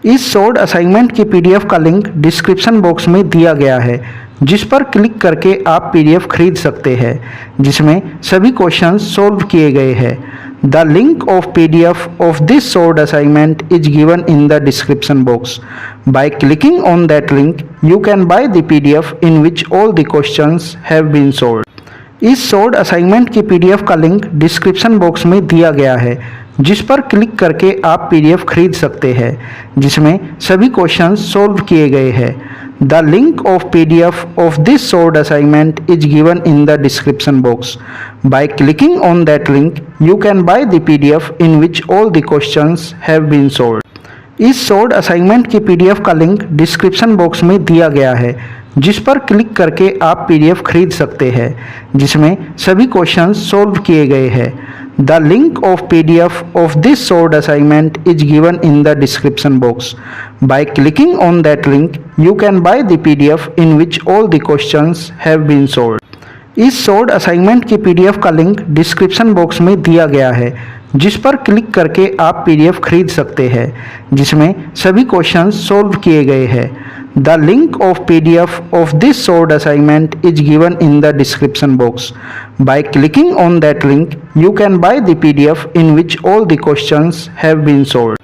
इस short assignment की PDF का लिंक डिस्क्रिप्शन बॉक्स में दिया गया है, जिस पर क्लिक करके आप पीडीएफ खरीद सकते हैं, जिसमें सभी क्वेश्चंस सॉल्व किए गए हैं। The link of PDF of this short assignment is given in the description box. By clicking on that link you can buy the PDF in which all the questions have been solved. इस short assignment की PDF का link description box में दिया गया है, जिस पर click करके आप पीडीएफ खरीद सकते हैं, जिसमें सभी क्वेश्चंस सॉल्व किए गए हैं। The link of PDF of this short assignment is given in the description box. By clicking on that link you can buy the PDF in which all the questions have been solved. इस short assignment की PDF का link description box में दिया गया है, जिस पर click करके आप पीडीएफ खरीद सकते हैं, जिसमें सभी क्वेश्चंस सॉल्व किए गए हैं। The link of PDF of this short assignment is given in the description box. By clicking on that link you can buy the PDF in which all the questions have been solved. इस short assignment की PDF का link description box में दिया गया है, जिस पर click करके आप पीडीएफ खरीद सकते हैं, जिसमें सभी क्वेश्चंस सॉल्व किए गए हैं। The link of PDF of this short assignment is given in the description box. By clicking on that link you can buy the PDF in which all the questions have been solved.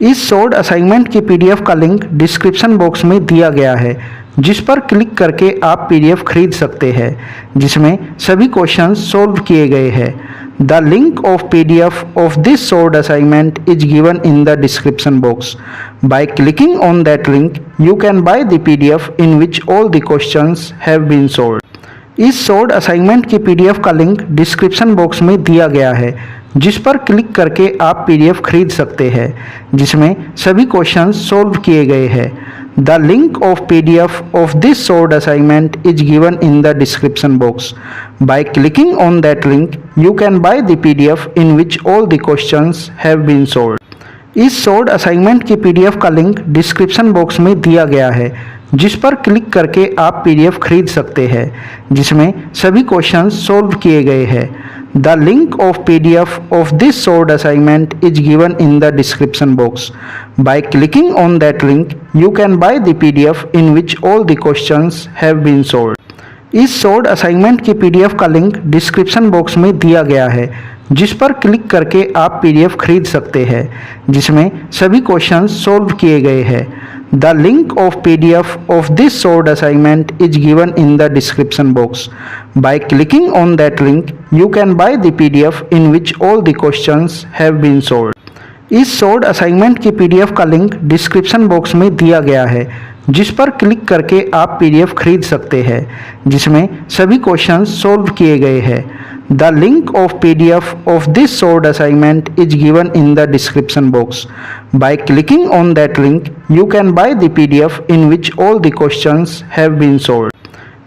इस short assignment की PDF का link description box में दिया गया है, जिस पर click करके आप पीडीएफ खरीद सकते हैं, जिसमें सभी क्वेश्चंस सॉल्व किए गए हैं। The link of PDF of this short assignment is given in the description box. By clicking on that link you can buy the PDF in which all the questions have been solved. इस short assignment की PDF का link description box में दिया गया है, जिस पर click करके आप पीडीएफ खरीद सकते हैं, जिसमें सभी क्वेश्चंस सॉल्व किए गए हैं। The link of PDF of this short assignment is given in the description box. By clicking on that link you can buy the PDF in which all the questions have been solved. इस short assignment की PDF का link description box में दिया गया है, जिस पर click करके आप पीडीएफ खरीद सकते हैं, जिसमें सभी क्वेश्चंस सॉल्व किए गए हैं। The link of PDF of this short assignment is given in the description box. By clicking on that link you can buy the PDF in which all the questions have been solved. इस short assignment की PDF का link description box में दिया गया है, जिस पर click करके आप पीडीएफ खरीद सकते हैं, जिसमें सभी क्वेश्चंस सॉल्व किए गए हैं। The link of PDF of this short assignment is given in the description box. By clicking on that link you can buy the PDF in which all the questions have been solved. इस short assignment की PDF का link description box में दिया गया है, जिस पर click करके आप पीडीएफ खरीद सकते हैं, जिसमें सभी क्वेश्चंस सॉल्व किए गए हैं। The link of PDF of this short assignment is given in the description box. By clicking on that link you can buy the PDF in which all the questions have been solved.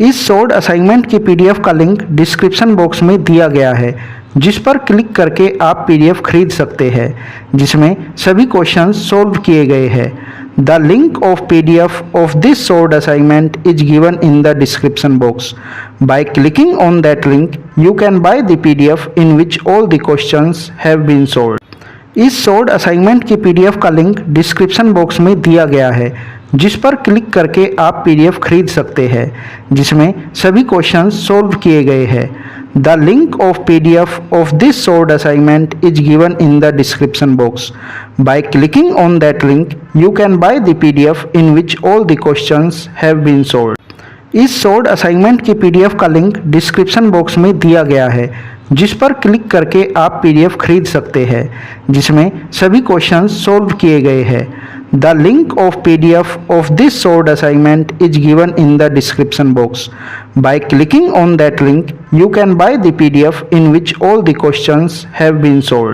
इस short assignment की PDF का link description box में दिया गया है, जिस पर click करके आप पीडीएफ खरीद सकते हैं, जिसमें सभी क्वेश्चंस सॉल्व किए गए हैं। The link of PDF of this short assignment is given in the description box. By clicking on that link you can buy the PDF in which all the questions have been solved. इस short assignment की PDF का link description box में दिया गया है, जिस पर click करके आप पीडीएफ खरीद सकते हैं, जिसमें सभी क्वेश्चंस सॉल्व किए गए हैं। The link of PDF of this short assignment is given in the description box. By clicking on that link you can buy the PDF in which all the questions have been solved. इस short assignment की PDF का link description box में दिया गया है, जिस पर click करके आप पीडीएफ खरीद सकते हैं, जिसमें सभी क्वेश्चंस सॉल्व किए गए हैं। The link of PDF of this short assignment is given in the description box. By clicking on that link you can buy the PDF in which all the questions have been solved.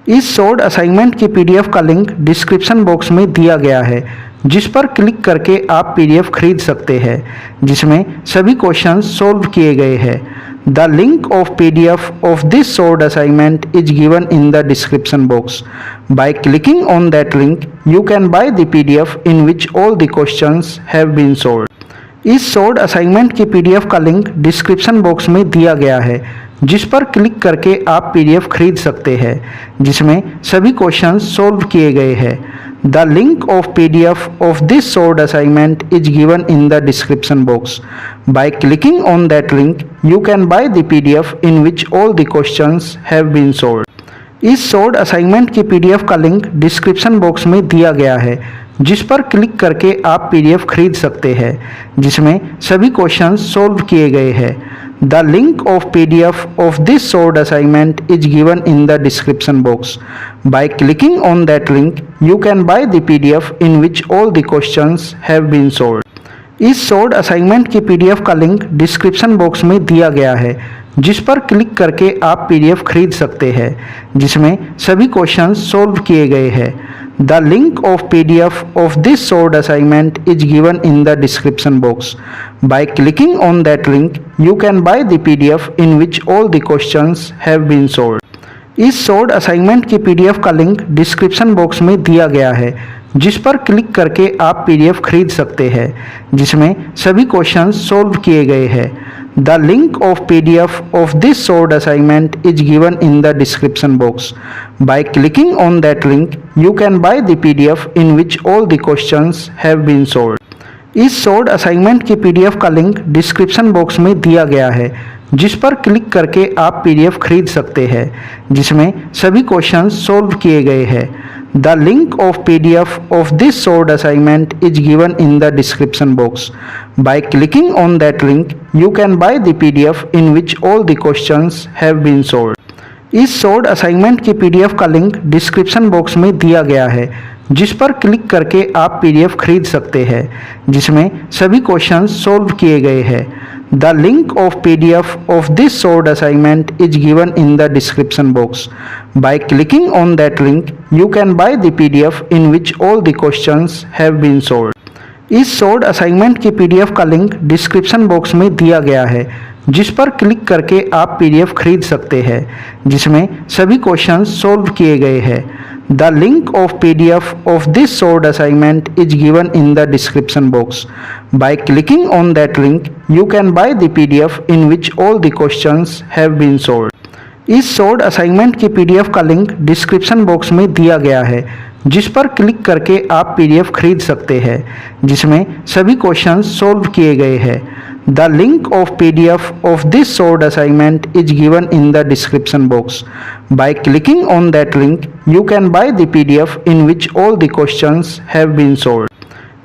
इस short assignment की PDF का link description box में दिया गया है, जिस पर click करके आप पीडीएफ खरीद सकते हैं, जिसमें सभी क्वेश्चंस सॉल्व किए गए हैं। The link of PDF of this short assignment is given in the description box. By clicking on that link you can buy the PDF in which all the questions have been solved. इस short assignment की PDF का link description box में दिया गया है, जिस पर click करके आप पीडीएफ खरीद सकते हैं, जिसमें सभी क्वेश्चंस सॉल्व किए गए हैं। The link of PDF of this solved assignment is given in the description box. By clicking on that link, you can buy the PDF in which all the questions have been solved. इस solved assignment की PDF का link description box में दिया गया है, जिस पर click करके आप पीडीएफ खरीद सकते हैं, जिसमें सभी क्वेश्चंस सॉल्व किए गए हैं। The link of PDF of this solved assignment is given in the description box. By clicking on that link, you can buy the PDF in which all the questions have been solved. इस solved assignment की PDF का link description box में दिया गया है, जिस पर click करके आप पीडीएफ खरीद सकते हैं, जिसमें सभी क्वेश्चंस सॉल्व किए गए हैं। The link of PDF of this solved assignment is given in the description box. By clicking on that link, you can buy the PDF in which all the questions have been solved. इस solved assignment की PDF का link description box में दिया गया है, जिस पर click करके आप पीडीएफ खरीद सकते हैं, जिसमें सभी क्वेश्चंस सॉल्व किए गए हैं। The link of PDF of this solved assignment is given in the description box. By clicking on that link, you can buy the PDF in which all the questions have been solved. इस solved assignment की PDF का link description box में दिया गया है, जिस पर click करके आप पीडीएफ खरीद सकते हैं, जिसमें सभी क्वेश्चंस सॉल्व किए गए हैं। The link of PDF of this solved assignment is given in the description box. By clicking on that link, you can buy the PDF in which all the questions have been solved. इस solved assignment की PDF का link description box में दिया गया है, जिस पर click करके आप पीडीएफ खरीद सकते हैं, जिसमें सभी क्वेश्चंस सॉल्व किए गए हैं। The link of PDF of this solved assignment is given in the description box. By clicking on that link, you can buy the PDF in which all the questions have been solved. इस solved assignment की PDF का link description box में दिया गया है, जिस पर click करके आप पीडीएफ खरीद सकते हैं, जिसमें सभी क्वेश्चंस सॉल्व किए गए हैं। The link of PDF of this solved assignment is given in the description box. By clicking on that link, you can buy the PDF in which all the questions have been solved. इस solved assignment की PDF का link description box में दिया गया है, जिस पर click करके आप पीडीएफ खरीद सकते हैं, जिसमें सभी क्वेश्चंस सॉल्व किए गए हैं। The link of PDF of this solved assignment is given in the description box. By clicking on that link, you can buy the PDF in which all the questions have been solved.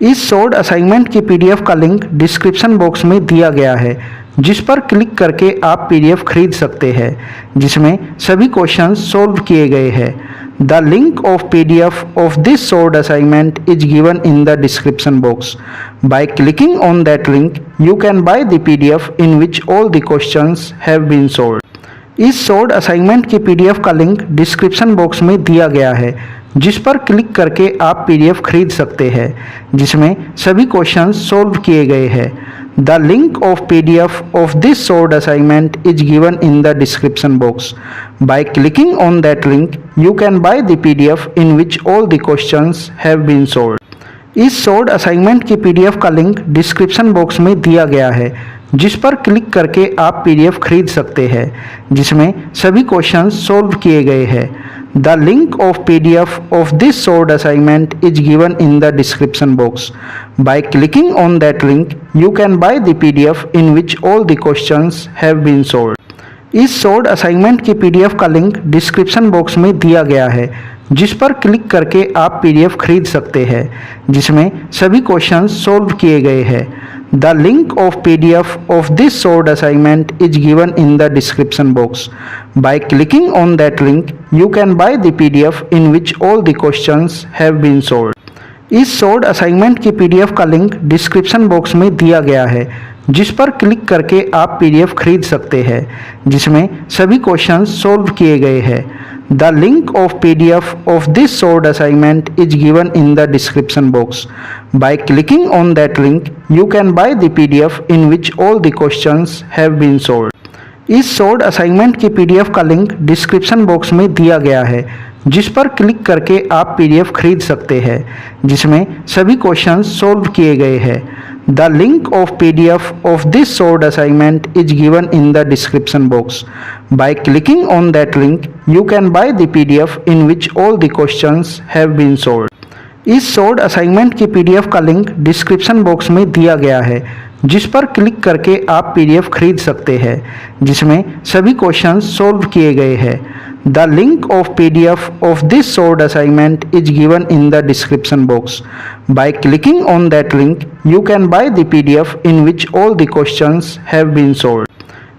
इस solved assignment की PDF का link description box में दिया गया है, जिस पर click करके आप पीडीएफ खरीद सकते हैं, जिसमें सभी क्वेश्चंस सॉल्व किए गए हैं। The link of PDF of this solved assignment is given in the description box. By clicking on that link, you can buy the PDF in which all the questions have been solved. इस solved assignment की PDF का link description box में दिया गया है, जिस पर click करके आप पीडीएफ खरीद सकते हैं, जिसमें सभी क्वेश्चंस सॉल्व किए गए हैं। The link of PDF of this solved assignment is given in the description box. By clicking on that link, you can buy the PDF in which all the questions have been solved. इस solved assignment की PDF का link description box में दिया गया है, जिस पर click करके आप पीडीएफ खरीद सकते हैं, जिसमें सभी क्वेश्चंस सॉल्व किए गए हैं। The link of PDF of this solved assignment is given in the description box. By clicking on that link, you can buy the PDF in which all the questions have been solved. इस solved assignment की PDF का link description box में दिया गया है, जिस पर click करके आप पीडीएफ खरीद सकते हैं, जिसमें सभी क्वेश्चंस सॉल्व किए गए हैं। The link of PDF of this solved assignment is given in the description box. By clicking on that link, you can buy the PDF in which all the questions have been solved. इस solved assignment की PDF का link description box में दिया गया है, जिस पर click करके आप पीडीएफ खरीद सकते हैं, जिसमें सभी क्वेश्चंस सॉल्व किए गए हैं। The link of PDF of this solved assignment is given in the description box. By clicking on that link, you can buy the PDF in which all the questions have been solved. इस solved assignment की PDF का link description box में दिया गया है, जिस पर click करके आप पीडीएफ खरीद सकते हैं, जिसमें सभी क्वेश्चंस सॉल्व किए गए हैं। The link of PDF of this solved assignment is given in the description box. By clicking on that link, you can buy the PDF in which all the questions have been solved. इस short assignment की PDF का link description box में दिया गया है, जिस पर click करके आप पीडीएफ खरीद सकते हैं, जिसमें सभी क्वेश्चंस सॉल्व किए गए हैं। The link of PDF of this short assignment is given in the description box. By clicking on that link you can buy the PDF in which all the questions have been solved.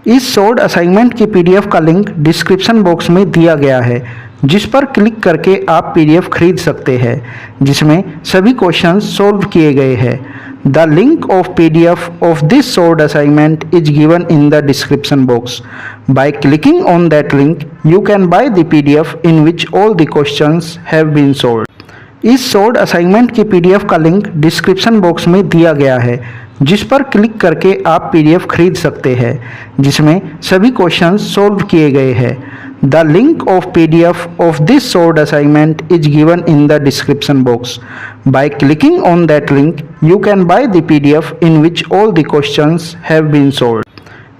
इस short assignment की PDF का link description box में दिया गया है, जिस पर click करके आप पीडीएफ खरीद सकते हैं, जिसमें सभी क्वेश्चंस सॉल्व किए गए हैं। The link of PDF of this short assignment is given in the description box. By clicking on that link you can buy the PDF in which all the questions have been solved. इस short assignment की PDF का link description box में दिया गया है, जिस पर click करके आप पीडीएफ खरीद सकते हैं, जिसमें सभी क्वेश्चंस सॉल्व किए गए हैं। The link of PDF of this short assignment is given in the description box. By clicking on that link you can buy the PDF in which all the questions have been solved.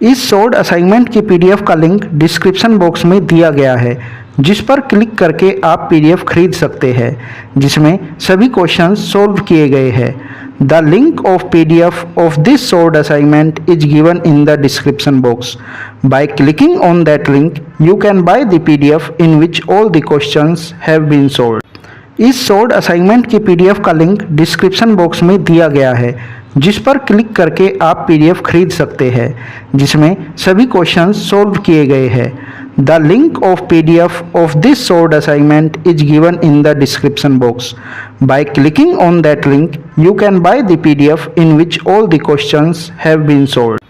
इस short assignment की PDF का link description box में दिया गया है, जिस पर click करके आप पीडीएफ खरीद सकते हैं, जिसमें सभी क्वेश्चंस सॉल्व किए गए हैं। The link of PDF of this short assignment is given in the description box. By clicking on that link, you can buy the PDF in which all the questions have been solved. इस short assignment की PDF का link description box में दिया गया है, जिस पर click करके आप पीडीएफ खरीद सकते हैं, जिसमें सभी क्वेश्चंस सॉल्व किए गए हैं। The link of PDF of this short assignment is given in the description box. By clicking on that link, you can buy the PDF in which all the questions have been solved.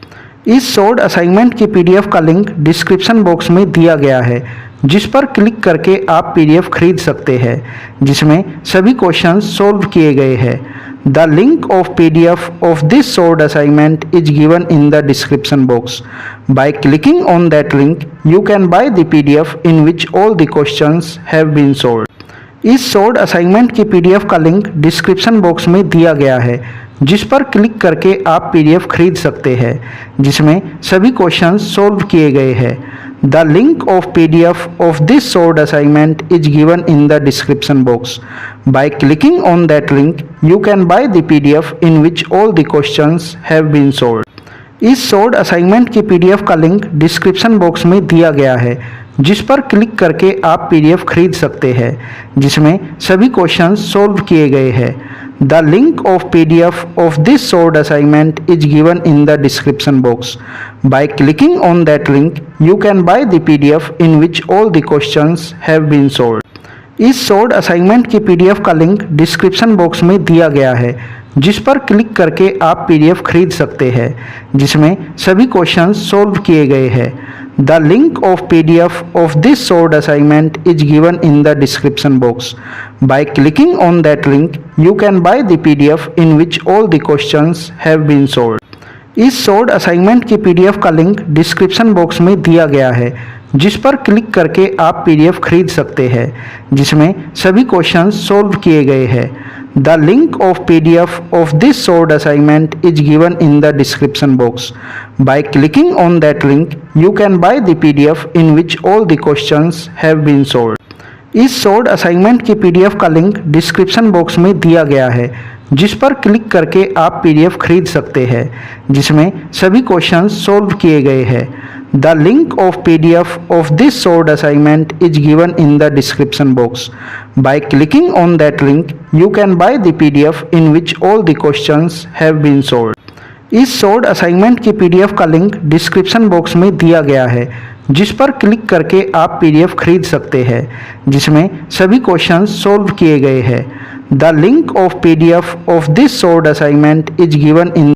इस short assignment की PDF का link description box में दिया गया है, जिस पर click करके आप पीडीएफ खरीद सकते हैं, जिसमें सभी क्वेश्चंस सॉल्व किए गए हैं। The link of PDF of this short assignment is given in the description box. By clicking on that link, you can buy the PDF in which all the questions have been solved. इस short assignment की PDF का link description box में दिया गया है, जिस पर click करके आप पीडीएफ खरीद सकते हैं, जिसमें सभी क्वेश्चंस सॉल्व किए गए हैं। The link of PDF of this short assignment is given in the description box. By clicking on that link, you can buy the PDF in which all the questions have been solved. इस short assignment की PDF का link description box में दिया गया है, जिस पर click करके आप पीडीएफ खरीद सकते हैं, जिसमें सभी क्वेश्चंस सॉल्व किए गए हैं। The link of PDF of this short assignment is given in the description box. By clicking on that link, you can buy the PDF in which all the questions have been solved. इस short assignment की PDF का link description box में दिया गया है, जिस पर click करके आप पीडीएफ खरीद सकते हैं, जिसमें सभी क्वेश्चंस सॉल्व किए गए हैं। The link of PDF of this short assignment is given in the description box. By clicking on that link, you can buy the PDF in which all the questions have been solved. इस short assignment की PDF का link description box में दिया गया है, जिस पर click करके आप पीडीएफ खरीद सकते हैं, जिसमें सभी क्वेश्चंस सॉल्व किए गए हैं। The link of PDF of this short assignment is given in the description box. By clicking on that link, you can buy the PDF in which all the questions have been solved. इस short assignment की PDF का link description box में दिया गया है, जिस पर click करके आप पीडीएफ खरीद सकते हैं, जिसमें सभी क्वेश्चंस सॉल्व किए गए हैं। The link of PDF of this short assignment is given in the description box. By clicking on that link, you can buy the PDF in which all the questions have been solved. इस short assignment की PDF का link description box में दिया गया है, जिस पर click करके आप पीडीएफ खरीद सकते हैं, जिसमें सभी क्वेश्चंस सॉल्व किए गए हैं। The link of PDF of this short assignment is given in